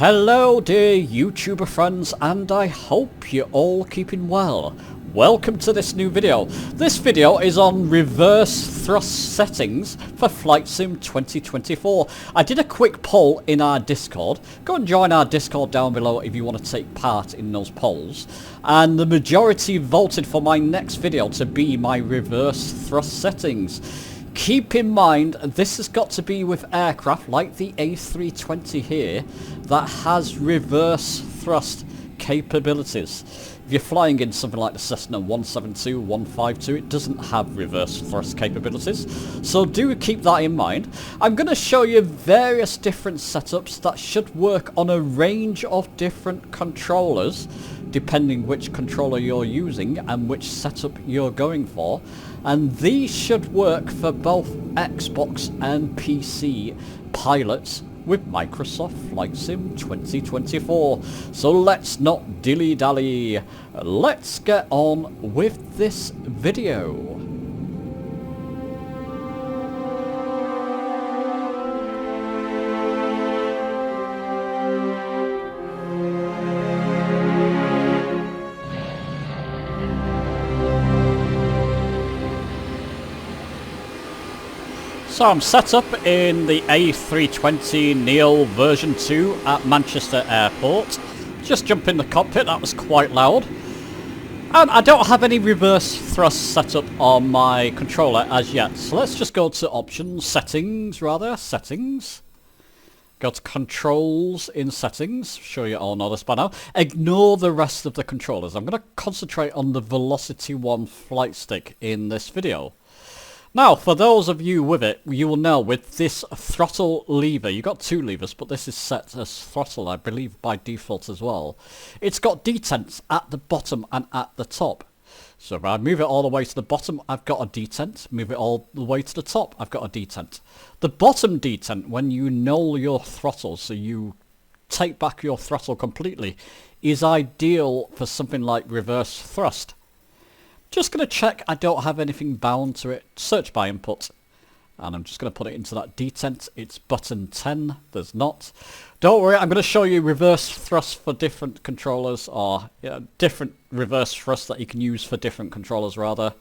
Hello dear YouTuber friends, and I hope you're all keeping well. Welcome to this new video. This video is on reverse thrust settings for Flight Sim 2024. I did a quick poll in our Discord. Go and join our Discord down below if you want to take part in those polls. And the majority voted for my next video to be my reverse thrust settings. Keep in mind, this has got to be with aircraft like the A320 here that has reverse thrust capabilities. If you're flying in something like the Cessna 172, 152, it doesn't have reverse thrust capabilities. So do keep that in mind. I'm going to show you various different setups that should work on a range of different controllers, depending which controller you're using and which setup you're going for. And these should work for both Xbox and PC pilots with Microsoft Flight Sim 2024. So let's not dilly-dally. Let's get on with this video. So I'm set up in the A320neo version 2 at Manchester Airport. Just jump in the cockpit, that was quite loud. And I don't have any reverse thrust set up on my controller as yet. So let's just go to options, settings. Go to controls in settings. Sure you all know this by now. Ignore the rest of the controllers. I'm going to concentrate on the Velocity 1 flight stick in this video. Now, for those of you with it, you will know with this throttle lever, you've got two levers, but this is set as throttle, I believe, by default as well. It's got detents at the bottom and at the top. So if I move it all the way to the bottom, I've got a detent. Move it all the way to the top, I've got a detent. The bottom detent, when you null your throttle, so you take back your throttle completely, is ideal for something like reverse thrust. Just going to check I don't have anything bound to it. Search by input. And I'm just going to put it into that detent. It's button 10. There's not. Don't worry, I'm going to show you reverse thrust for different controllers, or different reverse thrust that you can use for different controllers rather.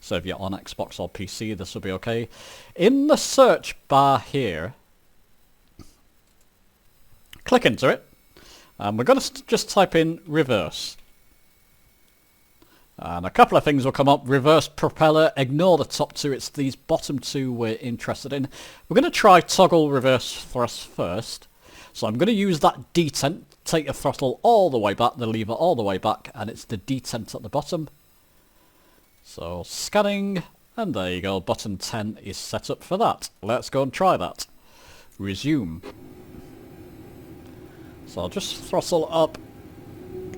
So if you're on Xbox or PC, this will be okay. In the search bar here, click into it. And we're going to just type in reverse. And a couple of things will come up. Reverse propeller, ignore the top two, it's these bottom two we're interested in. We're going to try toggle reverse thrust first. So I'm going to use that detent, take the throttle all the way back, the lever all the way back, and it's the detent at the bottom. So scanning, and there you go, button 10 is set up for that. Let's go and try that. Resume. So I'll just throttle up.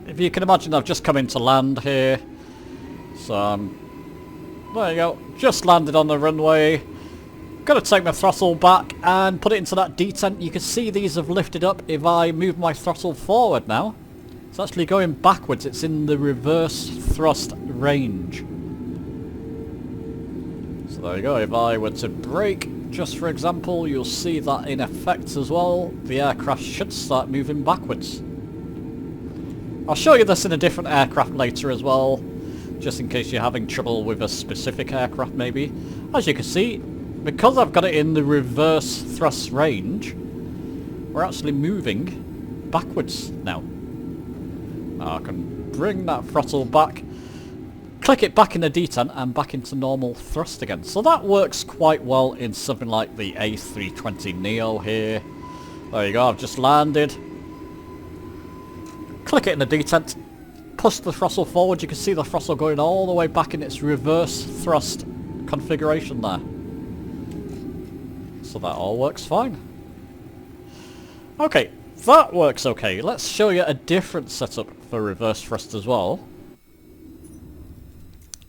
If you can imagine, I've just come into land here. So there you go, just landed on the runway. Gonna take my throttle back and put it into that detent. You can see these have lifted up. If I move my throttle forward now, it's actually going backwards. It's in the reverse thrust range. So there you go, if I were to brake, just for example, you'll see that in effect as well. The aircraft should start moving backwards. I'll show you this in a different aircraft later as well, just in case you're having trouble with a specific aircraft maybe. As you can see, because I've got it in the reverse thrust range, we're actually moving backwards now. I can bring that throttle back, click it back in the detent and back into normal thrust again. So that works quite well in something like the A320neo here. There you go, I've just landed. Click it in the detent, push the throttle forward, you can see the throttle going all the way back in its reverse thrust configuration there. So that all works fine. Okay, that works okay. Let's show you a different setup for reverse thrust as well.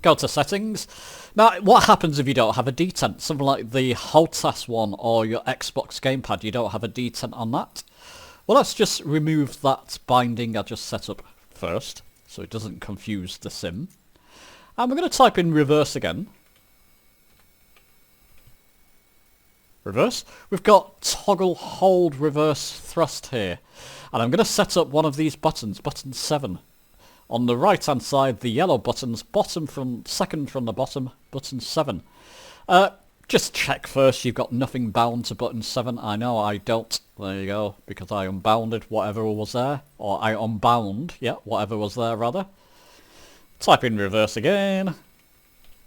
Go to settings. Now, what happens if you don't have a detent? Something like the HOTAS one or your Xbox gamepad, you don't have a detent on that? Well, let's just remove that binding I just set up first, so it doesn't confuse the sim. And we're going to type in reverse again. reverse. We've got toggle hold reverse thrust here. And I'm going to set up one of these buttons, button 7. On the right hand side, the yellow buttons, second from the bottom, button 7. Just check first you've got nothing bound to button 7. I know I don't. There you go, because I unbounded whatever was there. Or I unbound, yeah, whatever was there rather. Type in reverse again.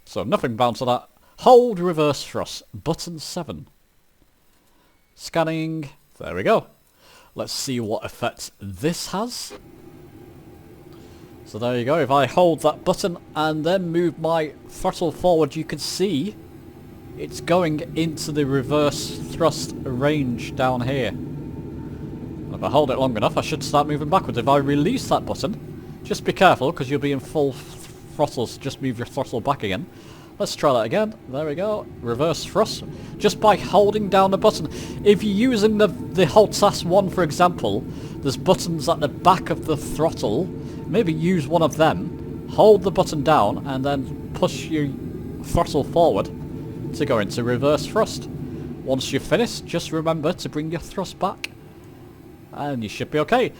So nothing bound to that. Hold reverse thrust, button 7. Scanning, there we go. Let's see what effect this has. So there you go, if I hold that button and then move my throttle forward, you can see it's going into the reverse thrust range down here. And if I hold it long enough, I should start moving backwards. If I release that button, just be careful because you'll be in full throttle, so just move your throttle back again. Let's try that again. There we go. Reverse thrust. Just by holding down the button. If you're using the Hold Task 1, for example, there's buttons at the back of the throttle. Maybe use one of them. Hold the button down and then push your throttle forward to go into reverse thrust. Once you're finished, just remember to bring your thrust back and you should be okay.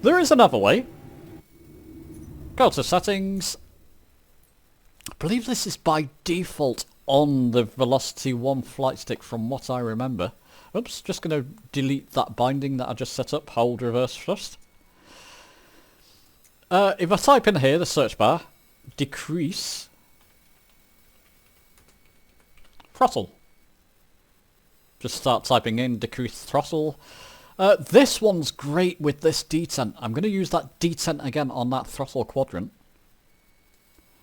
There is another way. Go to settings. I believe this is by default on the Velocity 1 flight stick from what I remember. Oops, just going to delete that binding that I just set up, hold reverse thrust. If I type in here, the search bar, decrease throttle. Just start typing in decrease throttle. This one's great with this detent. I'm going to use that detent again on that throttle quadrant.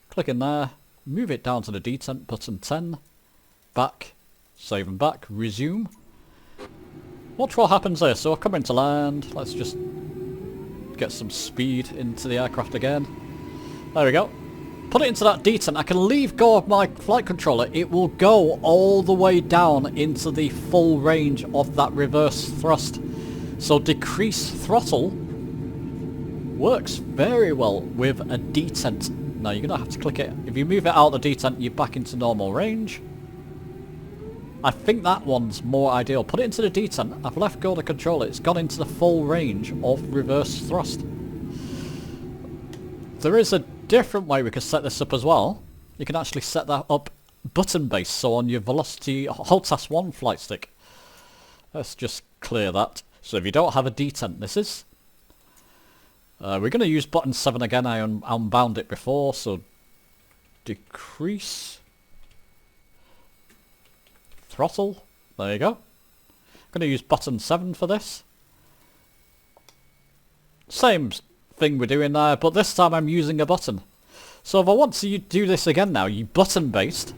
Click in there, move it down to the detent, button 10, back, save and back, resume. Watch what happens there. So I'll come into land, let's just get some speed into the aircraft again. There we go. Put it into that detent. I can leave go of my flight controller. It will go all the way down into the full range of that reverse thrust. So decrease throttle works very well with a detent. Now you're going to have to click it. If you move it out of the detent, you're back into normal range. I think that one's more ideal. Put it into the detent. I've left go of the controller. It's gone into the full range of reverse thrust. There is a different way we can set this up as well. You can actually set that up button based, so on your Velocity Hold Task 1 flight stick. Let's just clear that. So if you don't have a detent, this is. We're going to use button 7 again. I unbound it before, so decrease throttle. There you go. I'm going to use button 7 for this. Same thing we're doing there, but this time I'm using a button. So if I want to do this again now, you button based.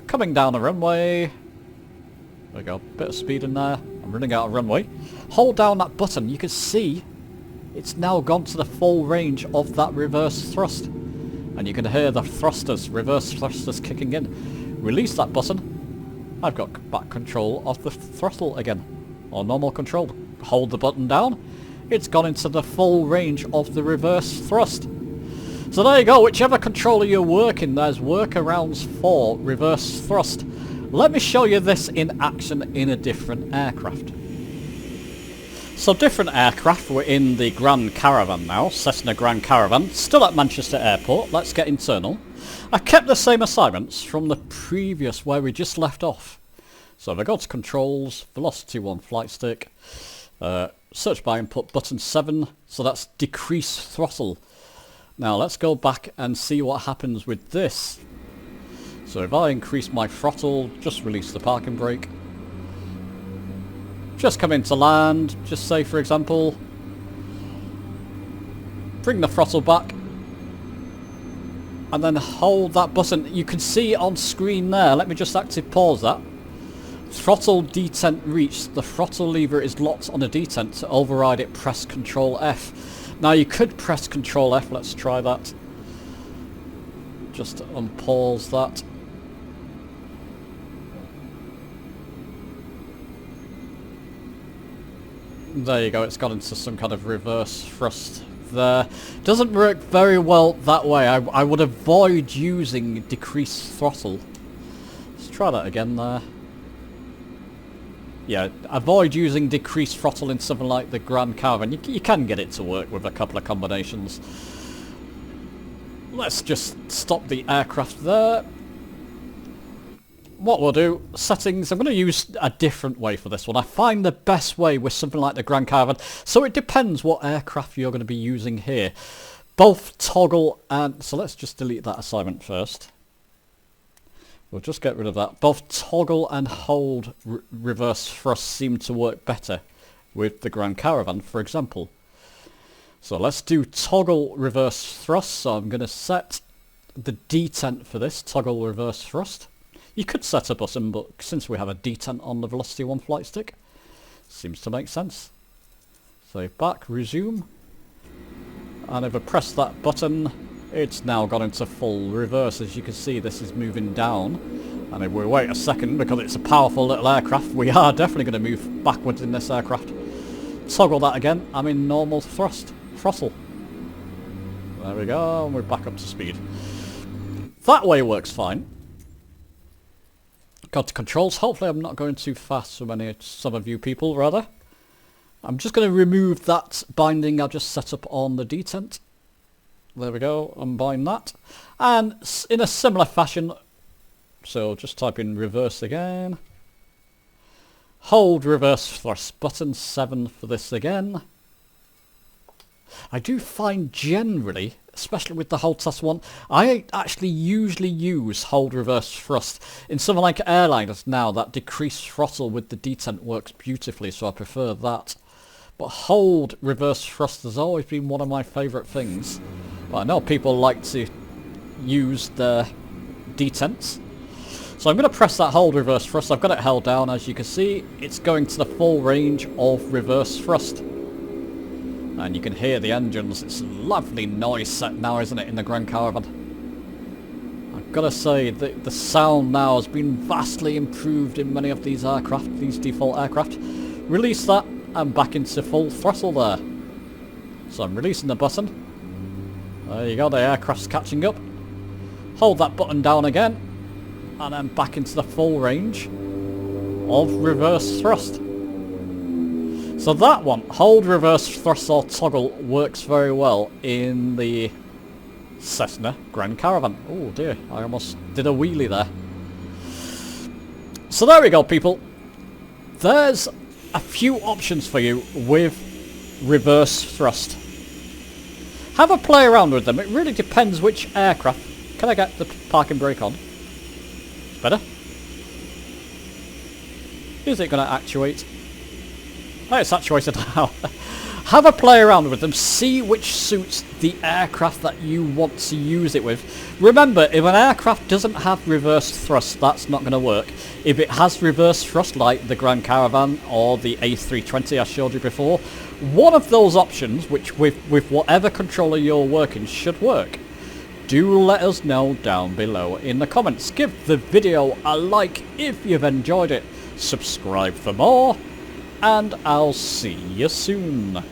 Coming down the runway. There we go, bit of speed in there. I'm running out of runway. Hold down that button, you can see it's now gone to the full range of that reverse thrust. And you can hear the thrusters, reverse thrusters kicking in. Release that button. I've got back control of the throttle again. Or normal control. Hold the button down. It's gone into the full range of the reverse thrust. So there you go, whichever controller you're working, there's workarounds for reverse thrust. Let me show you this in action in a different aircraft. So different aircraft, we're in the Grand Caravan now, Cessna Grand Caravan, still at Manchester Airport. Let's get internal. I kept the same assignments from the previous where we just left off. So if I go to controls, Velocity 1 flight stick, search by input button 7, so that's decrease throttle. Now let's go back and see what happens with this. So if I increase my throttle, just release the parking brake. Just come into land, just say for example, bring the throttle back and then hold that button. You can see on screen there, let me just active pause that. Throttle detent reached. The throttle lever is locked on a detent. To override it, press Control F. Now you could press Control F, let's try that. Just unpause that. There you go, it's gone into some kind of reverse thrust there. Doesn't work very well that way. I would avoid using decreased throttle. Let's try that again there. yeah, avoid using decreased throttle in something like the Grand Caravan. You can get it to work with a couple of combinations. Let's just stop the aircraft there. What we'll do, settings, I'm going to use a different way for this one. I find the best way with something like the Grand Caravan, so it depends what aircraft you're going to be using here. Both toggle and... so let's just delete that assignment first. We'll just get rid of that. Both toggle and hold reverse thrust seem to work better with the Grand Caravan, for example. So let's do toggle reverse thrust. So I'm going to set the detent for this, toggle reverse thrust. You could set a button, but since we have a detent on the Velocity 1 flight stick, seems to make sense. So back, resume. And if I press that button, it's now gone into full reverse. As you can see, this is moving down. And if we wait a second, because it's a powerful little aircraft, we are definitely going to move backwards in this aircraft. Toggle that again. I'm in normal throttle. There we go, and we're back up to speed. That way works fine. Got to controls. Hopefully I'm not going too fast for some of you people, rather. I'm just going to remove that binding I just set up on the detent. There we go, unbind that. And in a similar fashion, so just type in reverse again. Hold reverse thrust, button 7 for this again. I do find generally, especially with the hold test one, I actually usually use hold reverse thrust. In something like airliners now, that decreased throttle with the detent works beautifully, so I prefer that. But hold reverse thrust has always been one of my favourite things. But I know people like to use the detents. So I'm going to press that hold reverse thrust. I've got it held down, as you can see. It's going to the full range of reverse thrust. And you can hear the engines. It's a lovely noise set now, isn't it, in the Grand Caravan? I've got to say, the sound now has been vastly improved in many of these aircraft, these default aircraft. Release that, and back into full throttle there. So I'm releasing the button. There you go, the aircraft's catching up. Hold that button down again, and then back into the full range of reverse thrust. So that one, hold reverse thrust or toggle, works very well in the Cessna Grand Caravan. Oh dear, I almost did a wheelie there. So there we go, people. There's a few options for you with reverse thrust. Have a play around with them. It really depends which aircraft. Can I get the parking brake on? Better? Is it going to actuate? Oh, it's actuated now. Have a play around with them. See which suits the aircraft that you want to use it with. Remember, if an aircraft doesn't have reverse thrust, that's not going to work. If it has reverse thrust, like the Grand Caravan or the A320 I showed you before, one of those options, which with whatever controller you're working, should work. Do let us know down below in the comments. Give the video a like if you've enjoyed it. Subscribe for more. And I'll see you soon.